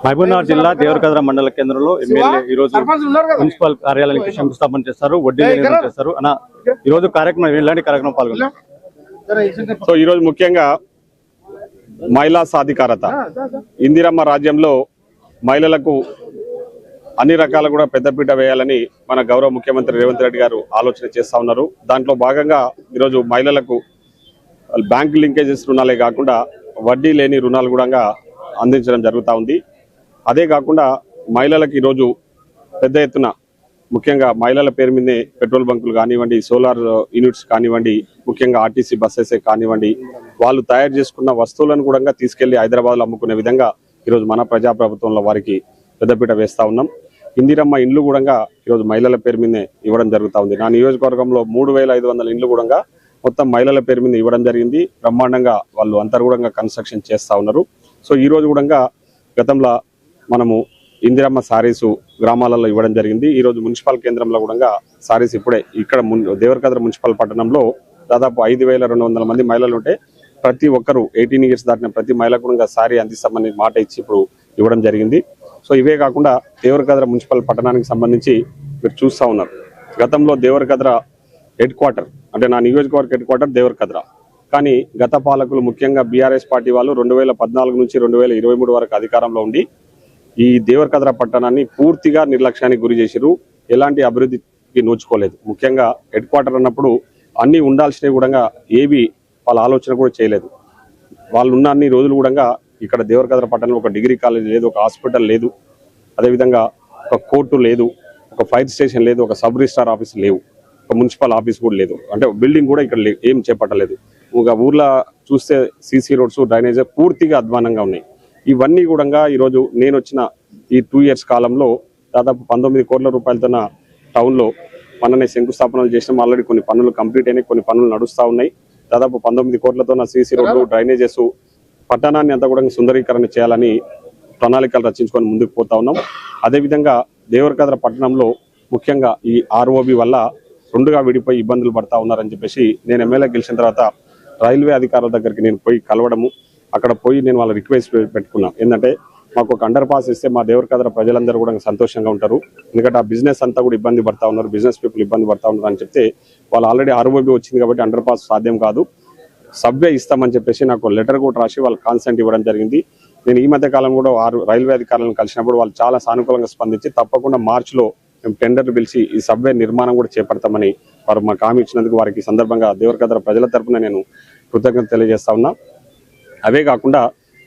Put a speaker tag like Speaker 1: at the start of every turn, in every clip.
Speaker 1: మహబూబ్నగర్ జిల్లా దేవరకద్ర మండల కేంద్రంలో ఎమ్మెల్యే ఈ రోజు మున్సిపల్ కార్యాలయానికి శంకుస్థాపన చేస్తారు, వడ్డీ నిర్ణయం చేస్తారు. అన్న ఈ రోజు కార్యక్రమం ఎలాంటి కార్యక్రమం పాల్గొన్నారు?
Speaker 2: సో ఈ రోజు ముఖ్యంగా మహిళా సాధికారత, ఇందిరమ్మ రాజ్యంలో మహిళలకు అన్ని రకాల కూడా పెద్దపీట వేయాలని మన గౌరవ ముఖ్యమంత్రి రేవంత్ రెడ్డి గారు ఆలోచన చేస్తా ఉన్నారు. దాంట్లో భాగంగా ఈరోజు మహిళలకు బ్యాంక్ లింకేజెస్ రుణాలే కాకుండా వడ్డీ లేని రుణాలు కూడా అందించడం జరుగుతూ ఉంది. అదే కాకుండా మహిళలకు ఈరోజు పెద్ద ఎత్తున ముఖ్యంగా మహిళల పేరు మీదే పెట్రోల్ బంకులు కానివ్వండి, సోలార్ యూనిట్స్ కానివ్వండి, ముఖ్యంగా ఆర్టీసీ బస్సెసే కానివ్వండి, వాళ్ళు తయారు చేసుకున్న వస్తువులను కూడా తీసుకెళ్లి హైదరాబాద్లో అమ్ముకునే విధంగా ఈరోజు మన ప్రజాప్రభుత్వంలో వారికి పెద్దపీట వేస్తా ఉన్నాం. ఇందిరమ్మ ఇండ్లు కూడా ఈరోజు మహిళల పేరు మీదే ఇవ్వడం జరుగుతూ ఉంది. నా నియోజకవర్గంలో 3500 ఇండ్లు కూడా మొత్తం మహిళల పేరు మీద ఇవ్వడం జరిగింది. బ్రహ్మాండంగా వాళ్ళు అంతర్గతంగా కన్స్ట్రక్షన్ చేస్తా ఉన్నారు. సో ఈ రోజు కూడా గతంలో మనము ఇందిరమ్మ సారీస్ గ్రామాలలో ఇవ్వడం జరిగింది. ఈ రోజు మున్సిపల్ కేంద్రంలో కూడా సారీస్ ఇప్పుడే ఇక్కడ దేవరకద్ర మున్సిపల్ పట్టణంలో దాదాపు 5200 మంది మహిళలు ఉంటే ప్రతి ఒక్కరు 18 ఇయర్స్ దాటిన ప్రతి మహిళకు కూడా సారీ అందిస్తామని మాట ఇచ్చి ఇప్పుడు ఇవ్వడం జరిగింది. సో ఇవే కాకుండా దేవరకద్ర మున్సిపల్ పట్టణానికి సంబంధించి మీరు చూస్తూ ఉన్నారు, గతంలో దేవరకద్ర హెడ్ క్వార్టర్ అంటే నా నియోజకవర్గ హెడ్ క్వార్టర్ దేవరకద్ర, కానీ గత పాలకులు ముఖ్యంగా బీఆర్ఎస్ పార్టీ వాళ్ళు 2014 నుంచి 2023 వరకు అధికారంలో ఉండి ఈ దేవరకద్ర పట్టణాన్ని పూర్తిగా నిర్లక్ష్యానికి గురి చేసిరు. ఎలాంటి అభివృద్ధికి నోచుకోలేదు. ముఖ్యంగా హెడ్ క్వార్టర్ అన్నప్పుడు అన్ని ఉండాల్సినవి కూడా ఏవి వాళ్ళ ఆలోచన కూడా చేయలేదు. వాళ్ళు ఉన్న అన్ని రోజులు కూడా ఇక్కడ దేవరకద్ర పట్టణంలో ఒక డిగ్రీ కాలేజ్ లేదు, ఒక హాస్పిటల్ లేదు, అదేవిధంగా ఒక కోర్టు లేదు, ఒక ఫైర్ స్టేషన్ లేదు, ఒక సబ్ రిజిస్ట్రార్ ఆఫీస్ లేవు, ఒక మున్సిపల్ ఆఫీస్ కూడా లేదు, అంటే బిల్డింగ్ కూడా ఇక్కడ ఏం చేపట్టలేదు. ఒక ఊర్లో చూస్తే సీసీ రోడ్స్, డ్రైనేజ్ పూర్తిగా అధ్వానంగా ఉన్నాయి. ఇవన్నీ కూడా ఈరోజు నేను వచ్చిన ఈ 2 ఇయర్స్ కాలంలో దాదాపు 19 కోట్ల రూపాయలతో టౌన్లో మననే శంకుస్థాపనలు చేసినాం. ఆల్రెడీ కొన్ని పనులు కంప్లీట్ అయినాయి, కొన్ని పనులు నడుస్తూ ఉన్నాయి. దాదాపు 19 కోట్లతో సీసీ రోడ్లు, డ్రైనేజెస్, పట్టణాన్ని అంతా కూడా సుందరీకరణ చేయాలని ప్రణాళికలు రచించుకొని ముందుకు పోతా ఉన్నాం. అదేవిధంగా దేవరకద్ర పట్టణంలో ముఖ్యంగా ఈ ఆర్ఓబి వల్ల 2గా విడిపోయి ఇబ్బందులు పడతా ఉన్నారని చెప్పేసి నేను ఎమ్మెల్యే గెలిచిన తర్వాత రైల్వే అధికారుల దగ్గరికి నేను పోయి కలవడము, అక్కడ పోయి నేను వాళ్ళ రిక్వెస్ట్ పెట్టుకున్నా. ఏంటంటే మాకు ఒక అండర్ పాస్ ఇస్తే మా దేవరకద్ర ప్రజలందరూ కూడా సంతోషంగా ఉంటారు, ఎందుకంటే ఆ బిజినెస్ అంతా కూడా ఇబ్బంది పడతా ఉన్నారు, బిజినెస్ పీపుల్ ఇబ్బంది పడతా ఉన్నారు అని చెప్తే వాళ్ళు ఆల్రెడీ ఆర్ఓబి వచ్చింది కాబట్టి అండర్ పాస్ సాధ్యం కాదు, సబ్వే ఇస్తామని చెప్పేసి నాకు లెటర్ కూడా రాసి వాళ్ళు కాన్సెంట్ ఇవ్వడం జరిగింది. నేను ఈ మధ్య కాలం కూడా రైల్వే అధికారులను కలిసినప్పుడు వాళ్ళు చాలా సానుకూలంగా స్పందించి తప్పకుండా మార్చిలో మేము టెండర్ పిలిచి ఈ సబ్వే నిర్మాణం కూడా చేపడతామని వారు మాకు హామీ ఇచ్చినందుకు వారికి సందర్భంగా దేవరకద్ర ప్రజల తరఫున నేను కృతజ్ఞత తెలియజేస్తా ఉన్నా. అవే కాకుండా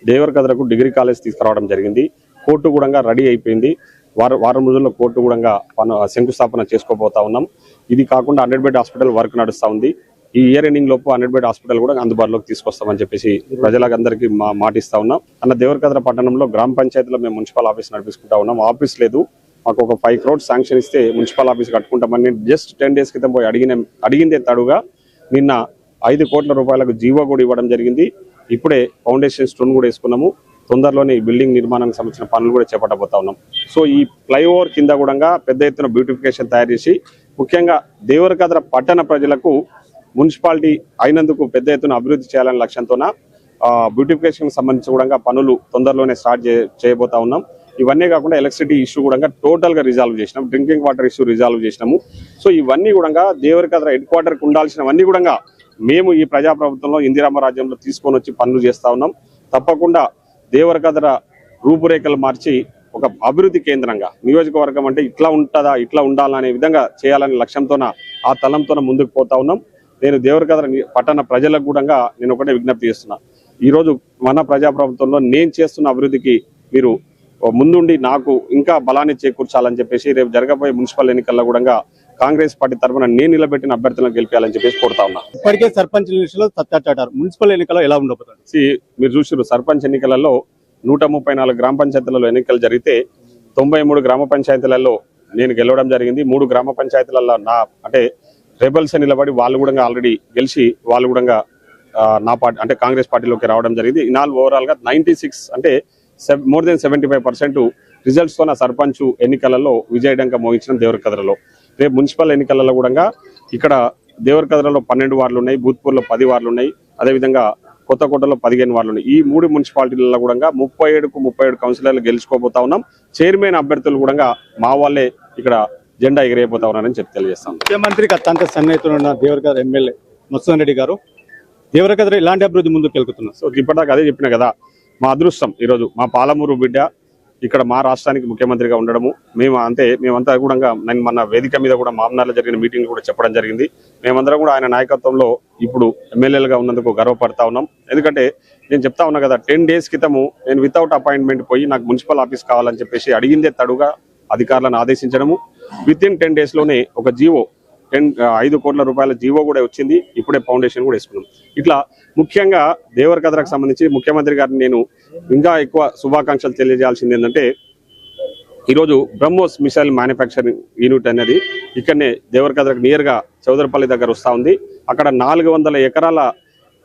Speaker 2: దేవరకద్రకు డిగ్రీ కాలేజ్ తీసుకురావడం జరిగింది. కోర్టు కూడా రెడీ అయిపోయింది. వారం రోజుల్లో కోర్టు కూడా శంకుస్థాపన చేసుకోబోతా ఉన్నాం. ఇది కాకుండా 100 బెడ్ హాస్పిటల్ వర్క్ నడుస్తూ ఉంది. ఈ ఇయర్ ఎండింగ్ లోపు 100 బెడ్ హాస్పిటల్ కూడా అందుబాటులోకి తీసుకొస్తామని చెప్పేసి ప్రజలందరికీ మాటిస్తా ఉన్నాం. అన్న దేవరకద్ర పట్టణంలో గ్రామ పంచాయతీలో మేము మున్సిపల్ ఆఫీస్ నడిపిస్తుంటా ఉన్నాం. ఆఫీస్ లేదు, మాకు ఒక 5 crores శాంక్షన్ ఇస్తే మున్సిపల్ ఆఫీస్ కట్టుకుంటామని జస్ట్ 10 days క్రితం పోయి అడిగిందే తడుగా నిన్న 5 కోట్ల రూపాయలకు జీవో కూడా ఇవ్వడం జరిగింది. ఇప్పుడే ఫౌండేషన్ స్టోన్ కూడా వేసుకున్నాము. తొందరలోనే ఈ బిల్డింగ్ నిర్మాణానికి సంబంధించిన పనులు కూడా చేపట్టబోతా ఉన్నాం. సో ఈ ఫ్లైఓవర్ కింద కూడా పెద్ద ఎత్తున బ్యూటిఫికేషన్ తయారు చేసి ముఖ్యంగా దేవరకద్ర పట్టణ ప్రజలకు మున్సిపాలిటీ అయినందుకు పెద్ద ఎత్తున అభివృద్ధి చేయాలనే లక్ష్యంతోన బ్యూటిఫికేషన్ సంబంధించి కూడా పనులు తొందరలోనే స్టార్ట్ చేయబోతా ఉన్నాం. ఇవన్నీ కాకుండా ఎలక్ట్రిసిటీ ఇష్యూ కూడా టోటల్ గా రిజాల్వ్ చేసినాం, డ్రింకింగ్ వాటర్ ఇష్యూ రిజాల్వ్ చేసినాము. సో ఇవన్నీ కూడా దేవరకద్ర హెడ్ క్వార్టర్కి ఉండాల్సినవన్నీ కూడా మేము ఈ ప్రజాప్రభుత్వంలో ఇందిరమ్మ రాజ్యంలో తీసుకొని వచ్చి పనులు చేస్తా ఉన్నాం. తప్పకుండా దేవరకద్ర రూపురేఖలు మార్చి ఒక అభివృద్ధి కేంద్రంగా నియోజకవర్గం అంటే ఇట్లా ఉంటుందా, ఇట్లా ఉండాలనే విధంగా చేయాలనే లక్ష్యంతోన ఆ తలంతోన ముందుకు పోతా ఉన్నాం. నేను దేవరకద్ర పట్టణ ప్రజలకు కూడా నేను ఒకటే విజ్ఞప్తి చేస్తున్నా, ఈరోజు మన ప్రజాప్రభుత్వంలో నేను చేస్తున్న అభివృద్ధికి మీరు ముందుండి నాకు ఇంకా బలాన్ని చేకూర్చాలని చెప్పేసి రేపు జరగబోయే మున్సిపల్ ఎన్నికల్లో కూడా కాంగ్రెస్ పార్టీ తరఫున నేను నిలబెట్టిన అభ్యర్థులను గెలిపించాలని చెప్పేసి కోరుతా ఉన్నా.
Speaker 1: ఇప్పటికే సర్పంచ్ ఎన్నికల్లో సత్యాచారు, మున్సిపల్ ఎన్నికల్లో ఎలా ఉండబోతుంది?
Speaker 2: మీరు చూసారు, సర్పంచ్ ఎన్నికలలో 134 గ్రామ పంచాయతీలలో ఎన్నికలు జరిగితే 93 గ్రామ పంచాయతీలలో నేను గెలవడం జరిగింది. 3 గ్రామ పంచాయతీలలో అంటే రెబల్స్ నిలబడి వాళ్ళు కూడా ఆల్రెడీ గెలిచి వాళ్ళు కూడా నా పార్టీ అంటే కాంగ్రెస్ పార్టీలోకి రావడం జరిగింది. ఇనాల్ ఓవరాల్ గా 96 అంటే more than 75% రిజల్ట్స్ తో నా సర్పంచ్ ఎన్నికలలో విజయడంక మోగించిన దేవరకద్రలో. రేపు మున్సిపల్ ఎన్నికలలో కూడా ఇక్కడ దేవరకద్రలో 12 వార్డులు ఉన్నాయి, భూత్పూర్లో 10 వార్డులు ఉన్నాయి, అదేవిధంగా కొత్తకోటలో 15 వార్డులు ఉన్నాయి. ఈ 3 మున్సిపాలిటీలలో కూడా 37కు 37 కౌన్సిలర్లు గెలుచుకోబోతా ఉన్నాం. చైర్మన్ అభ్యర్థులు కూడా మా వాళ్ళే ఇక్కడ జెండా ఎగిరైపోతా ఉన్నారని చెప్పి తెలియజేస్తాం.
Speaker 1: ముఖ్యమంత్రికి అత్యంత సన్నిహితులు ఉన్న దేవరకద్ర ఎమ్మెల్యే మధుసూదన్ రెడ్డి గారు దేవరకద్ర ఇలాంటి అభివృద్ధి ముందుకు వెళ్తున్నారు.
Speaker 2: సో ఇప్పటిదాకా అదే చెప్పిన కదా, మా అదృష్టం ఈరోజు మా పాలమూరు బిడ్డ ఇక్కడ మా రాష్ట్రానికి ముఖ్యమంత్రిగా ఉండడము. మేమంతా కూడా నేను మన వేదిక మీద కూడా మామనార్లో జరిగిన మీటింగ్ కూడా చెప్పడం జరిగింది. మేమందరం కూడా ఆయన నాయకత్వంలో ఇప్పుడు ఎమ్మెల్యేలుగా ఉన్నందుకు గర్వపడతా ఉన్నాం. ఎందుకంటే నేను చెప్తా ఉన్నా కదా, 10 days క్రితము నేను వితౌట్ అపాయింట్మెంట్ పోయి నాకు మున్సిపల్ ఆఫీస్ కావాలని చెప్పేసి అడిగిందే తడుగా అధికారులను ఆదేశించడము. విత్ ఇన్ 10 days లోనే ఒక జీవో 5 కోట్ల రూపాయల జీవో కూడా వచ్చింది. ఇప్పుడే ఫౌండేషన్ కూడా వేసుకున్నాం. ఇట్లా ముఖ్యంగా దేవరకద్రకు సంబంధించి ముఖ్యమంత్రి గారిని నేను ఇంకా ఎక్కువ శుభాకాంక్షలు తెలియజేయాల్సింది ఏంటంటే, ఈరోజు బ్రహ్మోస్ మిసైల్ మ్యానుఫ్యాక్చరింగ్ యూనిట్ అనేది ఇక్కడనే దేవరకద్రకు నియర్ గా చౌదరపల్లి దగ్గర వస్తూ ఉంది. అక్కడ 400 ఎకరాల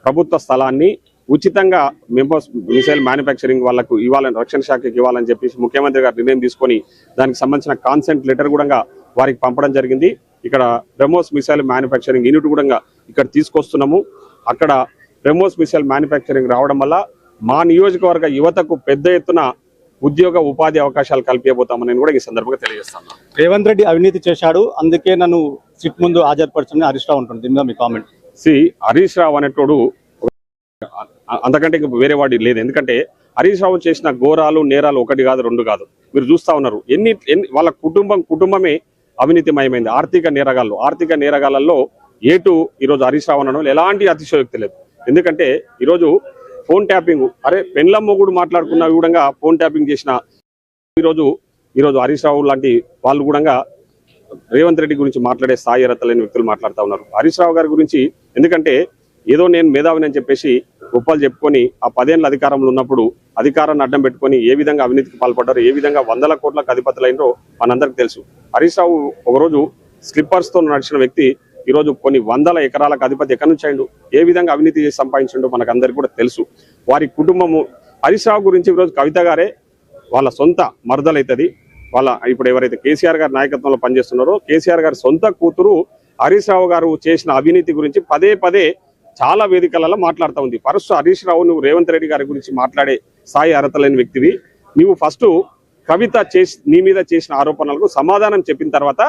Speaker 2: ప్రభుత్వ స్థలాన్ని ఉచితంగా బ్రహ్మోస్ మిసైల్ మ్యానుఫ్యాక్చరింగ్ వాళ్ళకు ఇవ్వాలని, రక్షణ శాఖకి ఇవ్వాలని చెప్పేసి ముఖ్యమంత్రి గారు నిర్ణయం తీసుకొని దానికి సంబంధించిన కాన్సెంట్ లెటర్ కూడా వారికి పంపడం జరిగింది. ఇక్కడ బ్రహ్మోస్ మిసైల్ మ్యానుఫ్యాక్చరింగ్ యూనిట్ కూడా ఇక్కడ తీసుకొస్తున్నాము. అక్కడ బ్రహ్మోస్ మిసైల్ మ్యానుఫ్యాక్చరింగ్ రావడం వల్ల మా నియోజకవర్గ యువతకు పెద్ద ఎత్తున ఉద్యోగ ఉపాధి అవకాశాలు కల్పించబోతామని కూడా ఈ సందర్భంగా తెలియజేస్తాను.
Speaker 1: రేవంత్ రెడ్డి అవినీతి చేశాడు, అందుకే నన్ను సిట్ ముందు హాజరుపరచని హరీష్ రావు ఉంటుంది. దీనిలో మీ కామెంట్?
Speaker 2: హరీష్ రావు అనేటోడు అంతకంటే వేరే వాడి లేదు. ఎందుకంటే హరీష్ రావు చేసిన ఘోరాలు నేరాలు 1 కాదు 2 కాదు. మీరు చూస్తా ఉన్నారు. ఎన్ని వాళ్ళ కుటుంబమే అవినీతిమయమైంది. ఆర్థిక నేరగాళ్లలో ఏటు ఈరోజు హరీష్ రావు అనడం ఎలాంటి అతిశయోక్తి లేదు. ఎందుకంటే ఈరోజు ఫోన్ ట్యాపింగ్, పెండ్లం మొగుడు మాట్లాడుకున్న కూడా ఫోన్ ట్యాపింగ్ చేసిన ఈరోజు హరీష్ రావు లాంటి వాళ్ళు కూడా రేవంత్ రెడ్డి గురించి మాట్లాడే స్థాయి అర్హతలేని వ్యక్తులు మాట్లాడుతూ ఉన్నారు. హరీష్ రావు గారి గురించి ఎందుకంటే ఏదో నేను మేధావిని అని చెప్పేసి గొప్పలు చెప్పుకొని ఆ 10 ఏళ్ళ అధికారంలో ఉన్నప్పుడు అధికారాన్ని అడ్డం పెట్టుకొని ఏ విధంగా అవినీతికి పాల్పడ్డారో, ఏ విధంగా 100 కోట్లకు అధిపతులైనరో మనందరికి తెలుసు. హరీష్ రావు ఒకరోజు స్లిప్పర్స్ తో నడిచిన వ్యక్తి ఈరోజు కొన్ని 100 ఎకరాలకు అధిపతి ఎక్కడి నుంచి అయిండు, ఏ విధంగా అవినీతి చేసి సంపాదించిండో మనకు అందరికి కూడా తెలుసు. వారి కుటుంబము హరీష్ రావు గురించి ఈరోజు కవిత గారే వాళ్ళ సొంత మరదలైతుంది. ఇప్పుడు ఎవరైతే కేసీఆర్ గారి నాయకత్వంలో పనిచేస్తున్నారో కేసీఆర్ గారి సొంత కూతురు హరీష్ రావు గారు చేసిన అవినీతి గురించి పదే చాలా వేదికలలో మాట్లాడుతూ ఉంది. ఫస్ట్ హరీష్ రావు నువ్వు రేవంత్ రెడ్డి గారి గురించి మాట్లాడే స్థాయి అర్హత లేని వ్యక్తివి. నువ్వు ఫస్ట్ కవిత నీ మీద చేసిన ఆరోపణలకు సమాధానం చెప్పిన తర్వాత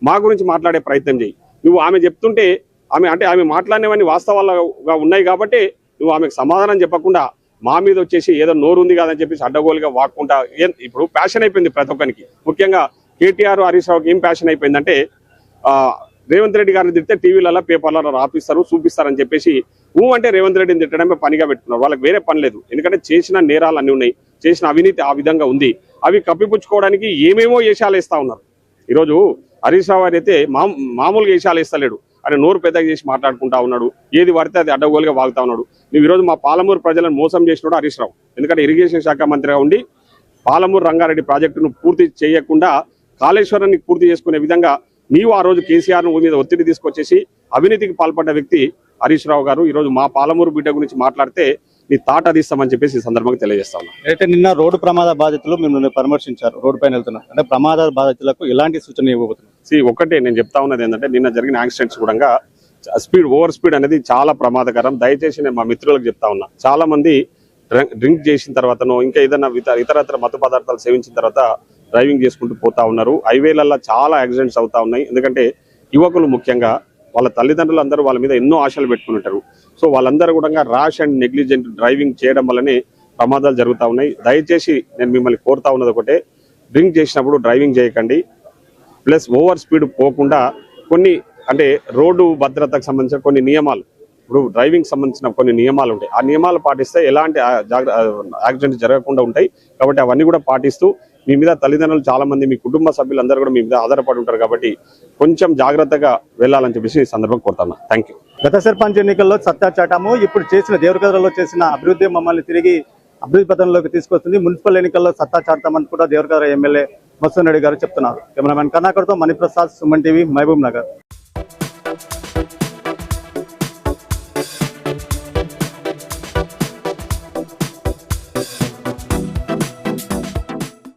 Speaker 2: మా గురించి మాట్లాడే ప్రయత్నం చేయి. నువ్వు ఆమె చెప్తుంటే ఆమె మాట్లాడినవన్నీ వాస్తవాలుగా ఉన్నాయి కాబట్టి నువ్వు ఆమెకు సమాధానం చెప్పకుండా మా మీద వచ్చేసి ఏదో నోరుంది కాదని చెప్పేసి అడ్డగోలుగా వాక్కుంటా. ఇప్పుడు ప్యాషన్ అయిపోయింది ప్రతి ఒక్కరికి. ముఖ్యంగా కేటీఆర్ హరీష్ రావుకి ఏం ప్యాషన్ అయిపోయిందంటే రేవంత్ రెడ్డి గారిని తిడితే టీవీలలో పేపర్లలో రాపిస్తారు చూపిస్తారని చెప్పేసి అంటే రేవంత్ రెడ్డిని తిట్టడమే పనిగా పెట్టుకున్నారు. వాళ్ళకి వేరే పని లేదు. ఎందుకంటే చేసిన నేరాలు అన్ని ఉన్నాయి, చేసిన అవినీతి ఆ విధంగా ఉంది. అవి కప్పిపుచ్చుకోవడానికి ఏమేమో వేషాలు వేస్తా ఉన్నారు. ఈరోజు హరీష్ రావు అయితే మామూలుగా వేషాలు వేస్తలేడు. ఆయన నోరు పెద్దగా చేసి మాట్లాడుకుంటా ఉన్నాడు. ఏది పడితే అది అడ్డగోలుగా వాగుతా ఉన్నాడు. నువ్వు ఈరోజు మా పాలమూరు ప్రజలను మోసం చేసినాడు హరీష్ రావు. ఎందుకంటే ఇరిగేషన్ శాఖ మంత్రిగా ఉండి పాలమూరు రంగారెడ్డి ప్రాజెక్టును పూర్తి చేయకుండా కాళేశ్వరాన్ని పూర్తి చేసుకునే విధంగా నీవు ఆ రోజు కేసీఆర్ మీద ఒత్తిడి తీసుకొచ్చేసి అవినీతికి పాల్పడ్డ వ్యక్తి హరీష్ రావు గారు. ఈరోజు మా పాలమూరు బిడ్డ గురించి మాట్లాడితే నీ తాట తీస్తామని చెప్పేసి ఈ సందర్భంగా తెలియజేస్తాను.
Speaker 1: అయితే నిన్న రోడ్డు ప్రమాద బాధితులు మిమ్మల్ని పరామర్శించారు. రోడ్డు పైన వెళ్తున్నారు అంటే ప్రమాద బాధితులకు ఎలాంటి సూచన ఇవ్వబోతున్నారు?
Speaker 2: ఒకటే నేను చెప్తా ఉన్నది ఏంటంటే నిన్న జరిగిన యాక్సిడెంట్స్ కూడా ఓవర్ స్పీడ్ అనేది చాలా ప్రమాదకరం. దయచేసి నేను మా మిత్రులకు చెప్తా ఉన్నా, చాలా మంది డ్రింక్ చేసిన తర్వాతనో ఇంకా ఏదైనా ఇతరత్ర మత్తు పదార్థాలు సేవించిన తర్వాత డ్రైవింగ్ చేసుకుంటూ పోతా ఉన్నారు. హైవేలలో చాలా యాక్సిడెంట్స్ అవుతా ఉన్నాయి. ఎందుకంటే యువకులు ముఖ్యంగా వాళ్ళ తల్లిదండ్రులు అందరూ వాళ్ళ మీద ఎన్నో ఆశలు పెట్టుకుని ఉంటారు. సో వాళ్ళందరూ కూడా ర్యాష్ అండ్ నెగ్లిజెంట్ డ్రైవింగ్ చేయడం వల్లనే ప్రమాదాలు జరుగుతూ ఉన్నాయి. దయచేసి నేను మిమ్మల్ని కోరుతా ఉన్నది ఒకటే, డ్రింక్ చేసినప్పుడు డ్రైవింగ్ చేయకండి. ప్లస్ ఓవర్ స్పీడ్ పోకుండా కొన్ని రోడ్డు భద్రతకు సంబంధించిన కొన్ని నియమాలు, ఇప్పుడు డ్రైవింగ్ సంబంధించిన కొన్ని నియమాలు ఉంటాయి. ఆ నియమాలు పాటిస్తే ఎలాంటి యాక్సిడెంట్స్ జరగకుండా ఉంటాయి. కాబట్టి అవన్నీ కూడా పాటిస్తూ మీ మీద తల్లిదండ్రులు చాలా మంది మీ కుటుంబ సభ్యులందరూ కూడా మీ మీద ఆధారపడి ఉంటారు కాబట్టి కొంచెం జాగ్రత్తగా వెళ్ళాలని చెప్పేసి ఈ సందర్భంగా కోరుతున్నా. Thank you.
Speaker 1: గత సర్పంచ్ ఎన్నికల్లో సత్తా చాటాము, ఇప్పుడు చేసిన దేవరకద్రలో చేసిన అభివృద్ధి మమ్మల్ని తిరిగి అభివృద్ధి పథంలోకి తీసుకొస్తుంది. మున్సిపల్ ఎన్నికల్లో సత్తా చాటామని కూడా దేవరకద్ర ఎమ్మెల్యే మధుసూదన్ రెడ్డి గారు చెప్తున్నారు. కెమెరామెన్ కర్ణాకర్తో మణిప్రసాద్, సుమన్ టీవీ, మహబూబ్ నగర్.